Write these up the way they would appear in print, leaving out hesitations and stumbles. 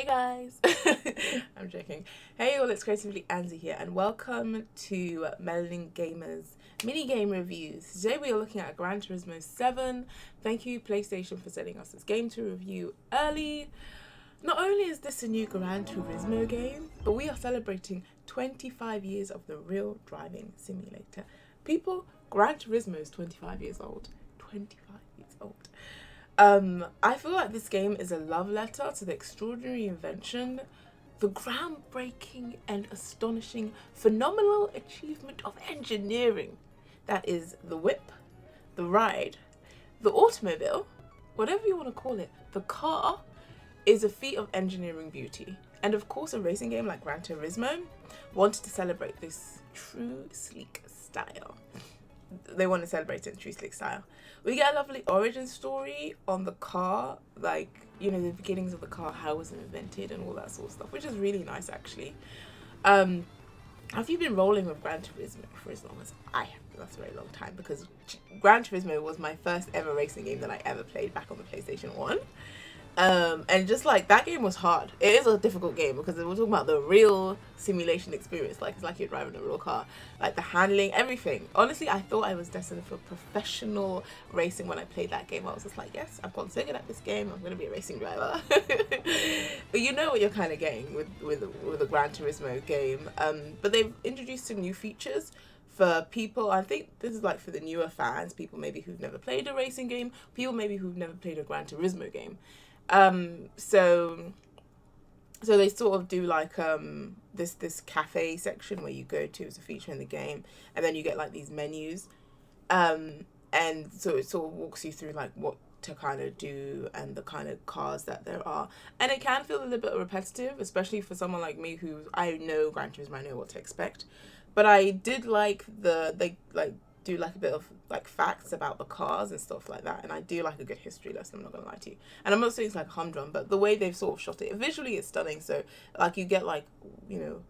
Hey guys! I'm joking. Hey all, it's Creatively Anzy here and welcome to MelaninGamers mini game reviews. Today we are looking at Gran Turismo 7. Thank you PlayStation for sending us this game to review early. Not only is this a new Gran Turismo game, but we are celebrating 25 years of the real driving simulator. People, Gran Turismo is 25 years old. 25 years old. I feel like this game is a love letter to the extraordinary invention, the groundbreaking and astonishing phenomenal achievement of engineering that is the whip, the ride, the automobile, whatever you want to call it. The car is a feat of engineering beauty. And of course, a racing game like Gran Turismo wanted to celebrate this true sleek style. They want to celebrate it in true sleek style. We get a lovely origin story on the car, like, you know, the beginnings of the car, how it was invented and all that sort of stuff, which is really nice actually. Have you been rolling with Gran Turismo for as long as I have? That's a very long time, because Gran Turismo was my first ever racing game that I ever played back on the PlayStation 1. And just like that game was hard. It is a difficult game because we're talking about the real simulation experience. Like it's like you're driving a real car, like the handling, everything. Honestly, I thought I was destined for professional racing when I played that game. I was just like, yes, I've gotten so good at this game, I'm gonna be a racing driver. But you know what you're kind of getting with a Gran Turismo game. But they've introduced some new features for people. I think this is like for the newer fans, people maybe who've never played a racing game, people maybe who've never played a Gran Turismo game. So they sort of do like this cafe section where you go to as a feature in the game, and then you get like these menus, and so it sort of walks you through like what to kind of do and the kind of cars that there are, and it can feel a little bit repetitive, especially for someone like me who I know Gran Turismo, I know what to expect. But I did like they like do like a bit of like facts about the cars and stuff like that, and I do like a good history lesson, I'm not gonna lie to you. And I'm not saying it's like humdrum, but the way they've sort of shot it, visually it's stunning. So like you get like, you know,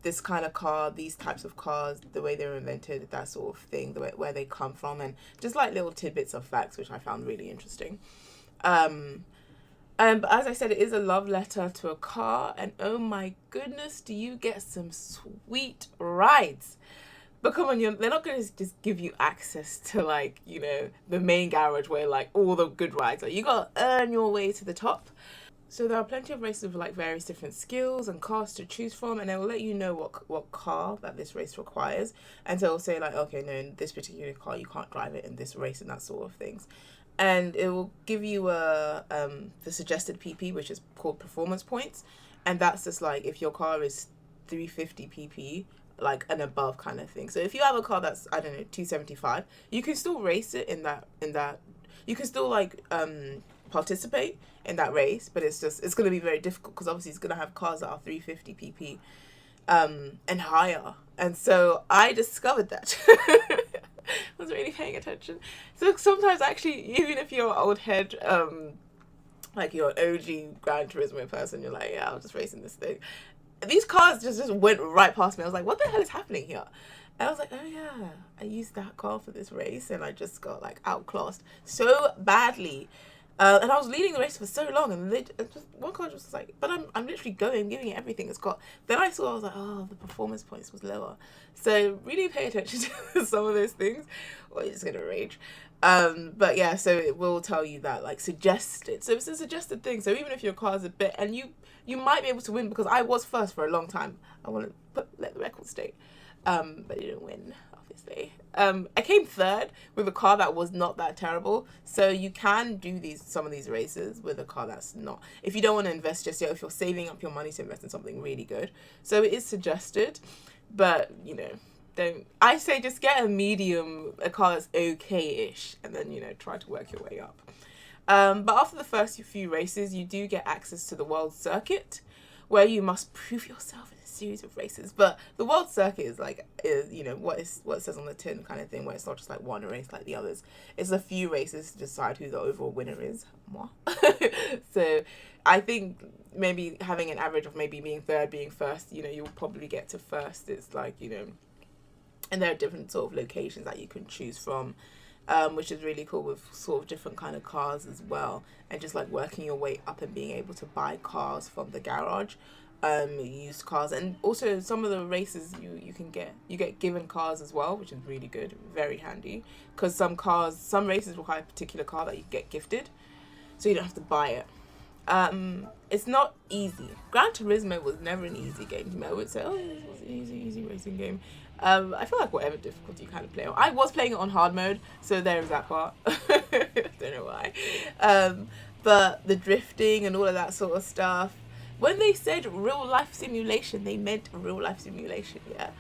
this kind of car, these types of cars, the way they're invented, that sort of thing, the way where they come from, and just like little tidbits of facts which I found really interesting. But as I said, it is a love letter to a car, and oh my goodness, do you get some sweet rides. But come on, they're not going to just give you access to, like, you know, the main garage where, like, all the good rides are. You got to earn your way to the top. So there are plenty of races with, like, various different skills and cars to choose from, and they will let you know what car that this race requires. And so it'll say, like, okay, no, in this particular car, you can't drive it in this race and that sort of things. And it will give you the suggested PP, which is called performance points. And that's just, like, if your car is 350 PP, like an above kind of thing. So if you have a car that's, I don't know, 275, you can still race it in that you can still like participate in that race, but it's going to be very difficult because obviously it's going to have cars that are 350 pp and higher. And so I discovered that. I wasn't really paying attention. So sometimes actually, even if you're an old head, like you're an OG Gran Turismo person, you're like, yeah, I'll just race in this thing. These cars just went right past me. I was like, what the hell is happening here? And I was like, oh yeah, I used that car for this race, and I just got like outclassed so badly. And I was leading the race for so long, and one car just was like, but I'm literally giving it everything it's got. Then I saw, I was like, oh, the performance points was lower. So really pay attention to some of those things, or you're just gonna rage. But yeah, so it will tell you that, like, suggested. So it's a suggested thing. So even if your car's a bit, and you might be able to win, because I was first for a long time. I want to let the record state. But I didn't win, obviously. I came third with a car that was not that terrible. So you can do some of these races with a car that's not, if you don't want to invest just yet, if you're saving up your money to invest in something really good. So it is suggested, but you know, I say just get a car that's okay-ish, and then, you know, try to work your way up. But after the first few races, you do get access to the world circuit, where you must prove yourself in a series of races. But the world circuit is you know, what it says on the tin kind of thing, where it's not just like one race like the others. It's a few races to decide who the overall winner is. So I think maybe having an average of maybe being third, being first, you know, you'll probably get to first. It's like, you know, and there are different sort of locations that you can choose from. which is really cool with sort of different kind of cars as well, and just like working your way up and being able to buy cars from the garage, used cars, and also some of the races you get given cars as well, which is really good, very handy, because some races require a particular car that you get gifted, so you don't have to buy it. It's not easy. Gran Turismo was never an easy game. I would say, oh, this was an easy racing game. I feel like whatever difficulty you kind of play on. I was playing it on hard mode, so there is that part. Don't know why. But the drifting and all of that sort of stuff. When they said real life simulation, they meant real life simulation, yeah.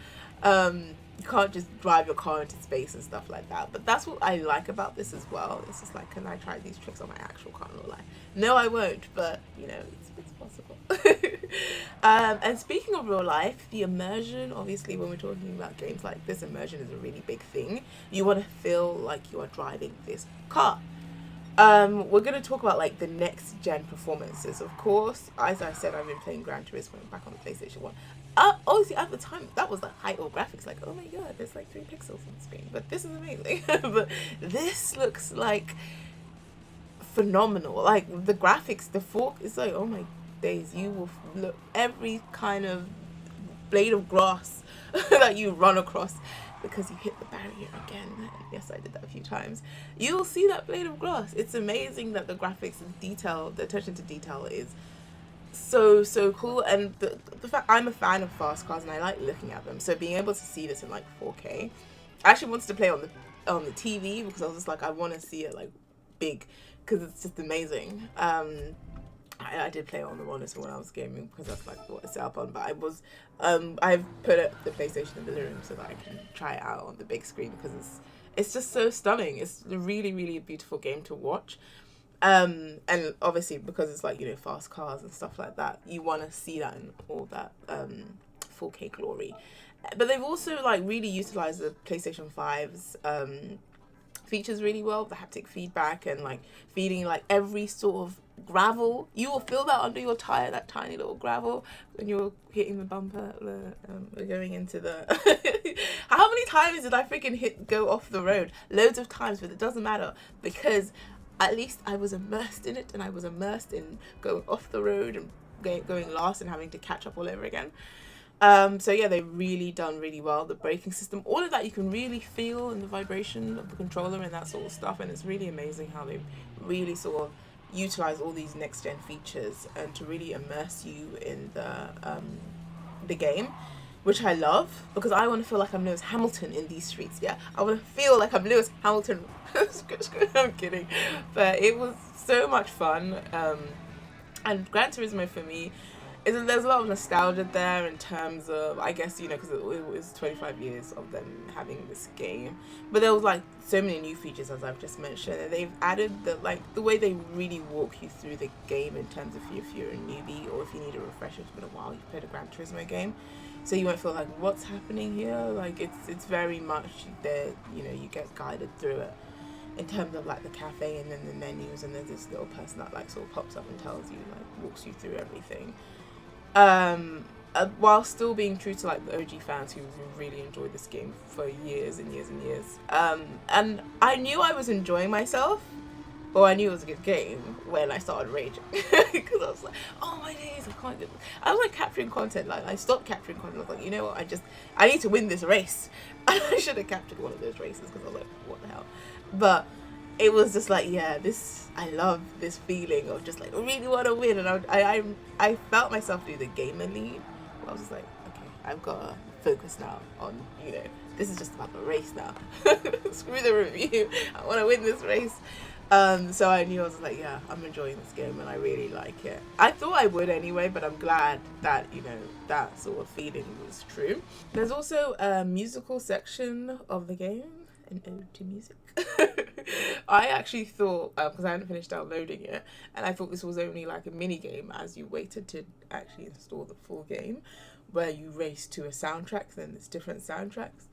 You can't just drive your car into space and stuff like that. But that's what I like about this as well. It's just like, can I try these tricks on my actual car in real life? No, I won't, but you know, it's possible. And speaking of real life, the immersion, obviously when we're talking about games like this, immersion is a really big thing. You want to feel like you are driving this car. We're going to talk about like the next gen performances. Of course, as I said, I've been playing Gran Turismo back on the PlayStation 1. Obviously at the time that was the height of graphics, like, oh my god, there's like 3 pixels on the screen, but this is amazing. But this looks like phenomenal. Like the graphics, the fork is like, oh my days, you will look every kind of blade of grass that you run across, because you hit the barrier again. Yes, I did that a few times. You'll see that blade of grass. It's amazing that the graphics and detail, the attention to detail is so cool. And the fact, I'm a fan of fast cars and I like looking at them, so being able to see this in like 4K, I actually wanted to play on the TV, because I was just like, I want to see it like big, because it's just amazing. I did play it on the monitor when I was gaming, because that's like what it's set up on, but I've put the PlayStation in the living room so that I can try it out on the big screen, because it's just so stunning. It's a really, really beautiful game to watch. And obviously because it's like, you know, fast cars and stuff like that, you want to see that in all that 4K glory. But they've also like really utilized the PlayStation 5's features really well, the haptic feedback, and like feeding like every sort of gravel. You will feel that under your tire, that tiny little gravel, when you're hitting the bumper. We're going into the how many times did I freaking go off the road? Loads of times, but it doesn't matter, because at least I was immersed in it, and I was immersed in going off the road and going last and having to catch up all over again. So yeah, they've really done really well. The braking system, all of that you can really feel in the vibration of the controller and that sort of stuff, and it's really amazing how they've really sort of utilize all these next gen features and to really immerse you in the game, which I love, because I want to feel like I'm Lewis Hamilton in these streets. Yeah, I want to feel like I'm Lewis Hamilton. I'm kidding, but it was so much fun. And Gran Turismo for me, there's a lot of nostalgia there in terms of, I guess, you know, because it was 25 years of them having this game, but there was like so many new features, as I've just mentioned, and they've added the way they really walk you through the game in terms of if you're a newbie or if you need a refresher. It's been a while you've played a Gran Turismo game, so you won't feel like, what's happening here? Like it's very much there, you know, you get guided through it in terms of like the cafe and then the menus, and there's this little person that like sort of pops up and tells you, like walks you through everything. While still being true to like the OG fans who really enjoyed this game for years and years and years. And I knew I was enjoying myself, or I knew it was a good game when I started raging, because I was like, oh my days, I can't do this. I was like capturing content, like I stopped capturing content. I was like, you know what, I need to win this race. I should have captured one of those races, because I was like, what the hell. But it was just like, yeah, I love this feeling of just like, I really want to win. And I felt myself do the gamer lead. I was just like, okay, I've got to focus now on, you know, this is just about the race now. Screw the review. I want to win this race. So I knew, I was like, yeah, I'm enjoying this game and I really like it. I thought I would anyway, but I'm glad that, you know, that sort of feeling was true. There's also a musical section of the game, an ode to music. I actually thought, because I hadn't finished downloading it, and I thought this was only like a mini game as you waited to actually install the full game, where you race to a soundtrack, then there's different soundtracks.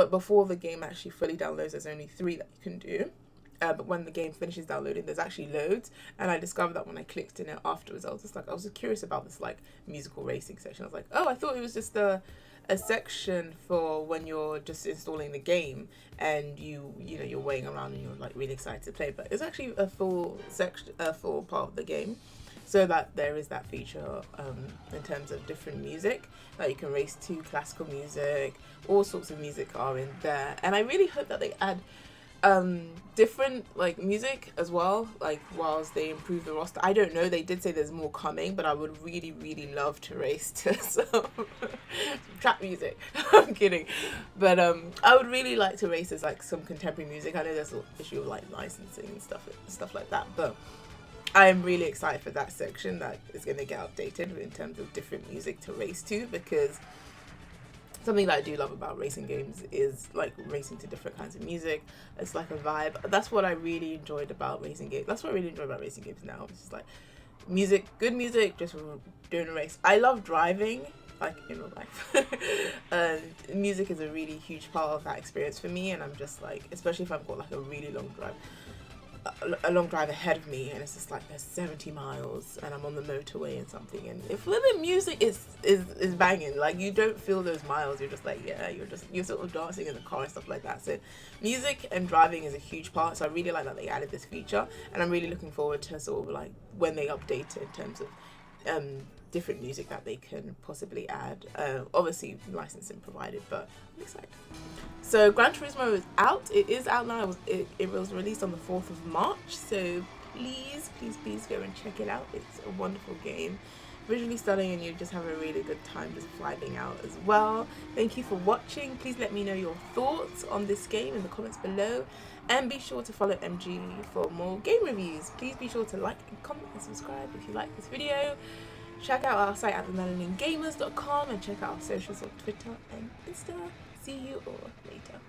Before the game actually fully downloads, there's only 3 that you can do. But when the game finishes downloading, there's actually loads, and I discovered that when I clicked in it afterwards. I was curious about this like musical racing section. I was like, oh, I thought it was just a a section for when you're just installing the game and you're waiting around and you're like really excited to play. But it's actually a full section, a full part of the game, so that there is that feature in terms of different music that you can race to. Classical music, all sorts of music are in there, and I really hope that they add different like music as well, like whilst they improve the roster. I don't know, they did say there's more coming, but I would really love to race to some trap music. I'm kidding, but I would really like to race as like some contemporary music. I know there's an issue of like licensing and stuff like that, but I'm really excited for that section that is going to get updated in terms of different music to race to, because something that I do love about racing games is like racing to different kinds of music. It's like a vibe. That's what I really enjoyed about racing games. That's what I really enjoy about racing games now. It's just like music, good music, just doing a race. I love driving, like in real life. And music is a really huge part of that experience for me. And I'm just like, especially if I've got like a really long drive ahead of me, and it's just like there's 70 miles and I'm on the motorway and something, and if the music is banging, like you don't feel those miles, you're just like, yeah, you're sort of dancing in the car and stuff like that. So music and driving is a huge part, so I really like that they added this feature, and I'm really looking forward to sort of like when they update it in terms of different music that they can possibly add. Obviously licensing provided, but I'm excited. So Gran Turismo is out. It is out now. It was released on the 4th of March. So please go and check it out. It's a wonderful game. Visually stunning, and you just have a really good time just vibing out as well. Thank you for watching. Please let me know your thoughts on this game in the comments below. And be sure to follow MG for more game reviews. Please be sure to like and comment and subscribe if you like this video. Check out our site at MelaninGamers.com and check out our socials on Twitter and Insta. See you all later.